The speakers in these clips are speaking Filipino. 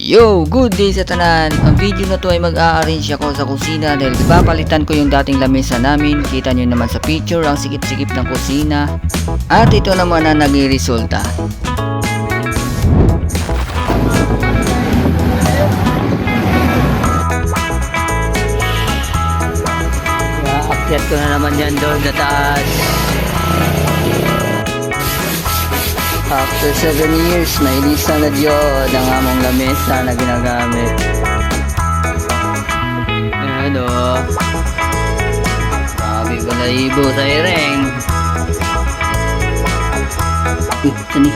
Yo! Good day sa tanan! Ang video na to ay mag-a-arrange ako sa kusina dahil papalitan ko yung dating lamesa namin. Kita nyo naman sa picture ang sikip-sikip ng kusina. At ito naman ang naging resulta. Aakyat ko na naman yan doon sa taas. After 7 years, nailisa na Diyod ang among lamesa na ginagamit. Ayan o. Sabi ko na ibo sa ireng. Tani.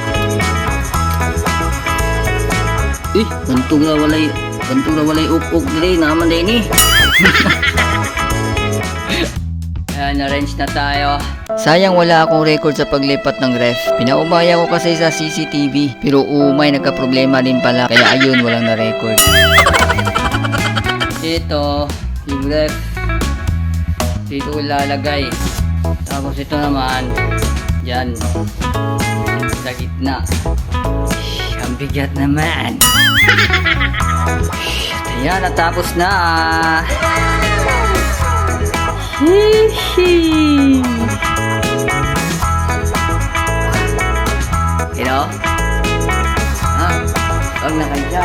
Bantog na walay uk-uk dali naman din Ayan, arrange na tayo. Sayang wala akong record sa paglipat ng ref. Pinaubaya ko kasi sa CCTV. Pero umay nagka-problema din pala. Kaya ayun, walang na-record. Ito, yung ref. Dito ko lalagay. Tapos ito naman, dyan. Sa gitna. Ang bigat naman. Ayan, natapos na. Hihi. You know? Huwag na kayo.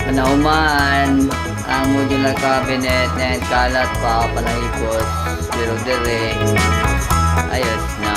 Panauman ang modular cabinet na kalat pa panahipos. Pero dire ayos na.